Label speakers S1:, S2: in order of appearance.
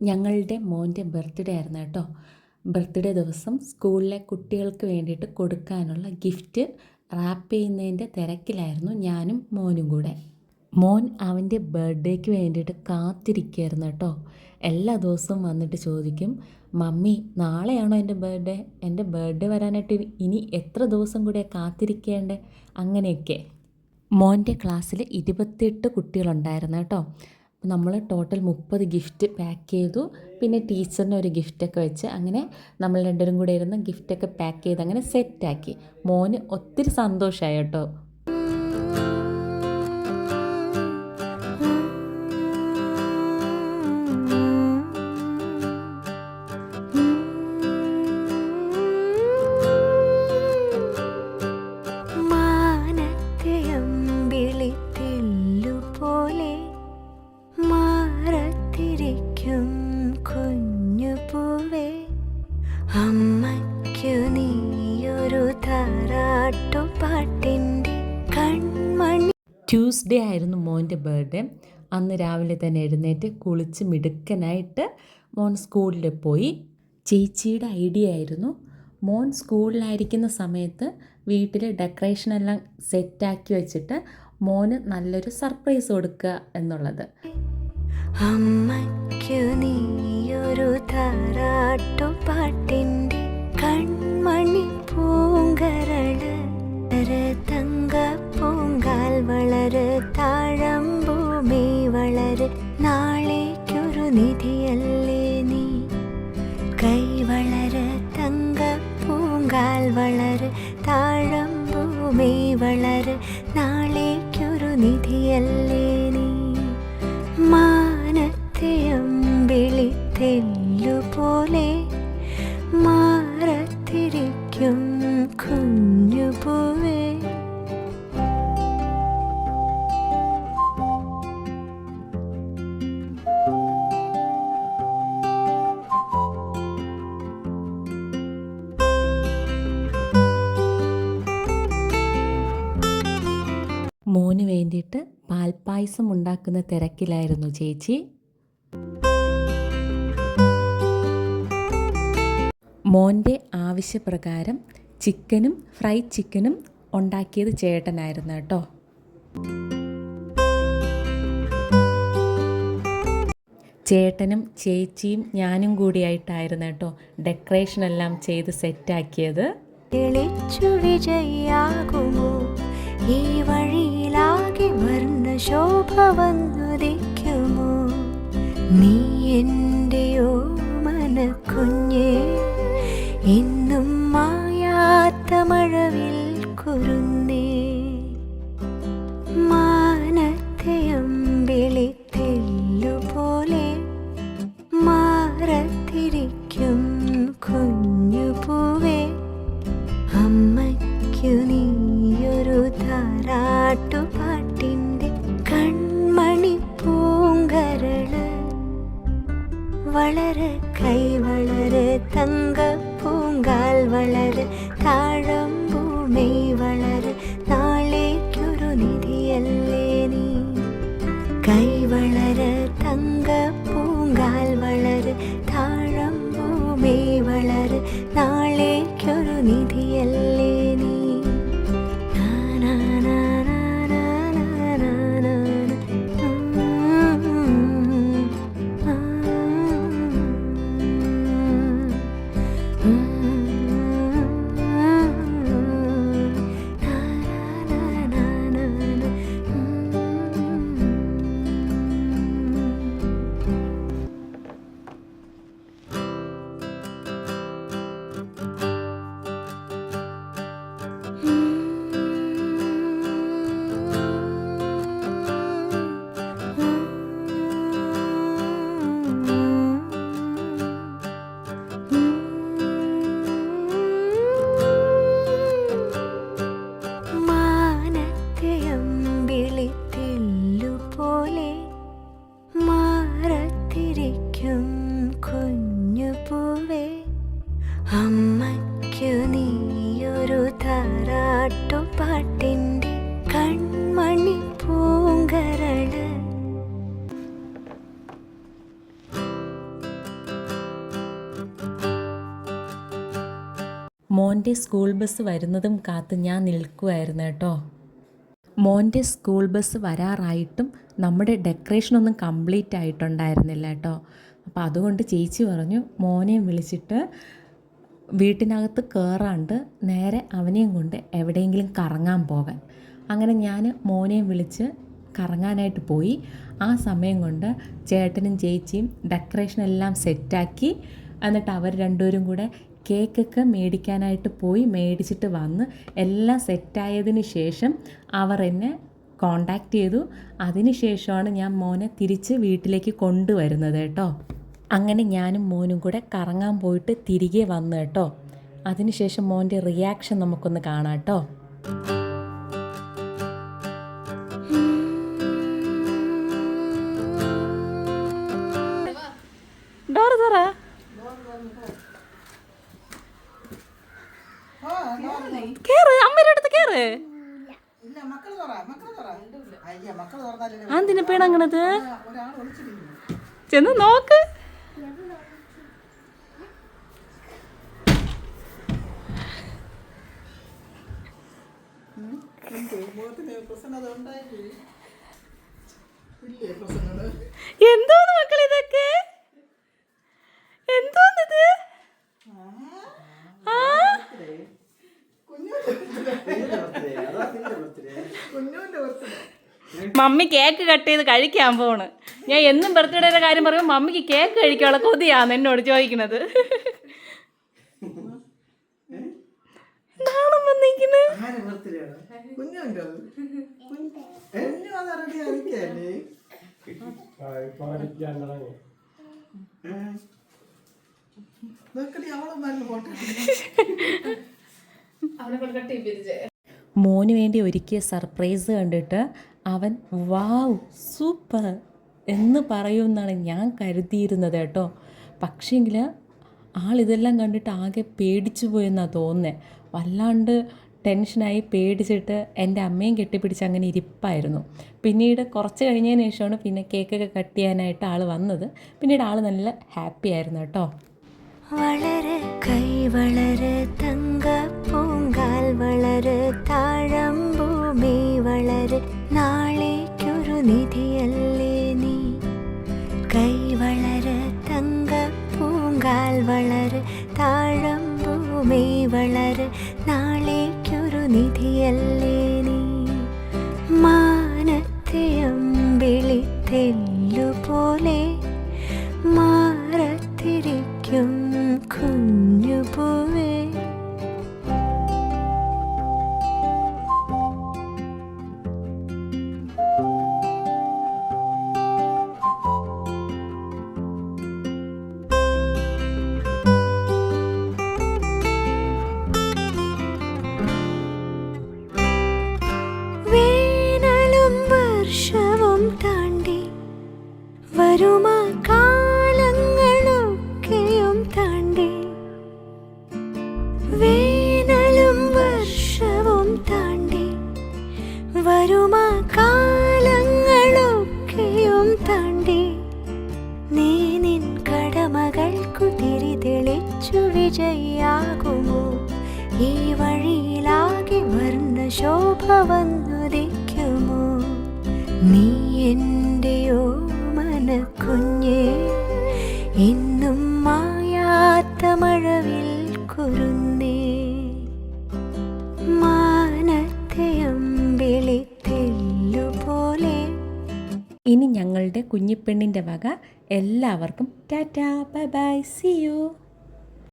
S1: ഞങ്ങളുടെ മോൻ്റെ ബർത്ത്ഡേ ആയിരുന്നു കേട്ടോ. ബർത്ത്ഡേ ദിവസം സ്കൂളിലെ കുട്ടികൾക്ക് വേണ്ടിയിട്ട് കൊടുക്കാനുള്ള ഗിഫ്റ്റ് റാപ്പ് ചെയ്യുന്നതിൻ്റെ തിരക്കിലായിരുന്നു ഞാനും മോനും കൂടെ. മോൻ അവൻ്റെ ബർത്ത്ഡേക്ക് വേണ്ടിയിട്ട് കാത്തിരിക്കുകയായിരുന്നു കേട്ടോ. എല്ലാ ദിവസവും വന്നിട്ട് ചോദിക്കും, മമ്മി നാളെയാണോ എൻ്റെ ബർത്ത്ഡേ വരാനായിട്ട് ഇനി എത്ര ദിവസം കൂടെ കാത്തിരിക്കേണ്ടേ, അങ്ങനെയൊക്കെ. മോൻ്റെ ക്ലാസ്സിൽ 28 കുട്ടികളുണ്ടായിരുന്നു കേട്ടോ. നമ്മൾ ടോട്ടൽ 30 ഗിഫ്റ്റ് പാക്ക് ചെയ്തു. പിന്നെ ടീച്ചറിന് ഒരു ഗിഫ്റ്റൊക്കെ വെച്ച് അങ്ങനെ നമ്മൾ രണ്ടുപേരും കൂടെ ഇരുന്ന് ഗിഫ്റ്റൊക്കെ പാക്ക് ചെയ്ത് അങ്ങനെ സെറ്റാക്കി. മോന് ഒത്തിരി സന്തോഷമായി കേട്ടോ.
S2: അമ്മയ്ക്കു നീയൊരു താരാട്ടുപാട്ടിൻ്റെ കൺമണി.
S1: ട്യൂസ്ഡേ ആയിരുന്നു മോൻ്റെ ബർത്ത്ഡേ. അന്ന് രാവിലെ തന്നെ എഴുന്നേറ്റ് കുളിച്ച് മിടുക്കനായിട്ട് മോൻ സ്കൂളിൽ പോയി. ചേച്ചിയുടെ ഐഡിയ ആയിരുന്നു മോൻ സ്കൂളിലായിരിക്കുന്ന സമയത്ത് വീട്ടിൽ ഡെക്കറേഷനെല്ലാം സെറ്റാക്കി വെച്ചിട്ട് മോന് നല്ലൊരു സർപ്രൈസ് കൊടുക്കുക എന്നുള്ളത്.
S2: അമ്മയ്ക്കു നീയൊരു താരാട്ടുപാട്ടിൻ്റെ കൺമണി പൂങ്കരള് തങ്ക പൂങ്കാൽ വളര് താഴമ്പൂമി വളര് നാളേക്കൊരു നിധിയല്ലേ നീ. കൈ വളര് തങ്ക പൂങ്കാൽ വളര് താഴമ്പൂമി വളര് നാളേക്കൊരു നിധിയല്ലേ നീ. മാനത്തെ അമ്പിളി തെല്ലുപോലെ മാറത്തിരിക്കും കുഞ്ഞുപൂവേ.
S1: മോന് വേണ്ടിയിട്ട് പാൽപ്പായസം ഉണ്ടാക്കുന്ന തിരക്കിലായിരുന്നു ചേച്ചി. മോൻ്റെ ആവശ്യപ്രകാരം ഫ്രൈ ചിക്കനും ഉണ്ടാക്കിയത് ചേട്ടനായിരുന്നു കേട്ടോ. ചേട്ടനും ചേച്ചിയും ഞാനും കൂടിയായിട്ടായിരുന്നു കേട്ടോ ഡെക്കറേഷനെല്ലാം ചെയ്ത് സെറ്റാക്കിയത്.
S2: തെളിച്ചു വിജയാകുമോ ഈ വഴിയിലാകെ വർണ്ണ ശോഭ വന്നുദിക്കുമോ. നീ എൻ്റെയോ മനക്കുഞ്ഞേ ഇന്നും മായാത്ത മഴവിൽ കുരുന്നേ. മാനത്തെ അമ്പിളി തെല്ലുപോലെ മാറത്തിരിക്കും കുഞ്ഞുപൂവേ. അമ്മയ്ക്കു നീയൊരു താരാട്ടുപാട്ടിൻ്റെ കൺമണി പൂങ്കരള് വളര് കൈ വളര് തങ്ക പൂങ്കാൽ വളര് താഴമ്പൂമി വളര് നാളേക്കൊരു നിധിയല്ലേ നീ. കൈ വളര് തങ്ക പൂങ്കാൽ വളര് താഴമ്പൂമി വളര് നാളേക്കൊരു നിധിയല്ലേ നീ. അമ്മയ്ക്കു നീയൊരു താരാട്ടുപാട്ടിൻ്റെ കൺമണി പൂങ്കരള്
S1: മോൻ്റെ സ്കൂൾ ബസ് വരുന്നതും കാത്ത് ഞാൻ നിൽക്കുമായിരുന്നു കേട്ടോ. മോൻ്റെ സ്കൂൾ ബസ് വരാറായിട്ടും നമ്മുടെ ഡെക്കറേഷനൊന്നും കംപ്ലീറ്റ് ആയിട്ടുണ്ടായിരുന്നില്ല കേട്ടോ. അപ്പോൾ അതുകൊണ്ട് ചേച്ചി പറഞ്ഞു മോനെയും വിളിച്ചിട്ട് വീട്ടിനകത്ത് കയറാണ്ട് നേരെ അവനെയും കൊണ്ട് എവിടെയെങ്കിലും കറങ്ങാൻ പോകാൻ. അങ്ങനെ ഞാൻ മോനെയും വിളിച്ച് കറങ്ങാനായിട്ട് പോയി. ആ സമയം കൊണ്ട് ചേട്ടനും ചേച്ചിയും ഡെക്കറേഷനെല്ലാം സെറ്റാക്കി. എന്നിട്ട് അവർ രണ്ടുപേരും കൂടെ കേക്കൊക്കെ മേടിക്കാനായിട്ട് പോയി മേടിച്ചിട്ട് വന്ന് എല്ലാം സെറ്റായതിന് ശേഷം അവർ എന്നെ കോണ്ടാക്റ്റ് ചെയ്തു. അതിന് ശേഷമാണ് ഞാൻ മോനെ തിരിച്ച് വീട്ടിലേക്ക് കൊണ്ടുവരുന്നത് കേട്ടോ. അങ്ങനെ ഞാനും മോനും കൂടെ കറങ്ങാൻ പോയിട്ട് തിരികെ വന്നു കേട്ടോ. അതിനുശേഷം മോൻ്റെ റിയാക്ഷൻ നമുക്കൊന്ന് കാണാം കേട്ടോ. ഡോറ് തുറ. കേറ്, അമ്മയുടെ അടുത്ത് കേറ്. എന്തിനാ പേണങ്ങണത്? ചെന്ന് നോക്ക്. എന്തോന്ന് മക്കളെ ഇതൊക്കെ? എന്തോന്നിത്? മമ്മി കേക്ക് കട്ട് ചെയ്ത് കഴിക്കാൻ പോണ്. ഞാൻ എന്നും ബർത്ത്ഡേയുടെ കാര്യം പറയുമ്പോൾ മമ്മിക്ക് കേക്ക് കഴിക്കാനുള്ള കൊതിയാന്ന് എന്നോട് ചോദിക്കണത്. നാണം വന്നിരിക്കുന്നു. മോന് വേണ്ടി ഒരുക്കിയ സർപ്രൈസ് കണ്ടിട്ട് അവൻ വാവ് സൂപ്പർ എന്ന് പറയുമെന്നാണ് ഞാൻ കരുതിയിരുന്നത് കേട്ടോ. പക്ഷേങ്കിൽ ആളിതെല്ലാം കണ്ടിട്ട് ആകെ പേടിച്ചു പോയെന്നാണ് തോന്നുന്നത്. വല്ലാണ്ട് ടെൻഷനായി പേടിച്ചിട്ട് എൻ്റെ അമ്മയും കെട്ടിപ്പിടിച്ച് അങ്ങനെ ഇരിപ്പായിരുന്നു. പിന്നീട് കുറച്ച് കഴിഞ്ഞതിന് ശേഷമാണ് പിന്നെ കേക്കൊക്കെ കട്ട് ചെയ്യാനായിട്ട് ആൾ വന്നത്. പിന്നീട് ആൾ നല്ല ഹാപ്പി ആയിരുന്നു കേട്ടോ.
S2: വളര് കൈ വളര് തങ്ക പൂങ്കാൽ വളര് താഴമ്പൂമി വളര് നാളേക്കൊരു നിധിയല്ലേ നീ. കൈ വളര് തങ്ക പൂങ്കാൽ വളര് താഴമ്പൂമി വളര് നാളേക്കൊരു നിധിയല്ലേ നീ. മാനത്തെ അമ്പിളിത്തെല്ലുപോലെ മാറത്തിരിക്കും കുഞ്ഞുപൂവേ. വേനലും വർഷവും താണ്ടി വരുമാ കാലങ്ങളൊക്കെയും താണ്ടി. വേനലും വർഷവും താണ്ടി വരുമാ കാലങ്ങളൊക്കെയും താണ്ടി. നീ നിൻ കടമകൾക്കു തിരി തെളിച്ചു വിജയിയാകുമോ. ഈ വഴിയിലാകെ വർണ്ണ ശോഭ വന്നുദിക്കുമോ. നീ എൻ്റെ ഓമന കുഞ്ഞേ എന്നും മായാത്ത മഴവിൽ കുരുന്നേ. മാനത്തെ അമ്പിളിത്തെല്ലുപോലെ.
S1: ഇനി ഞങ്ങളുടെ കുഞ്ഞിപ്പെണ്ണിൻ്റെ വക എല്ലാവർക്കും tata bye bye see U.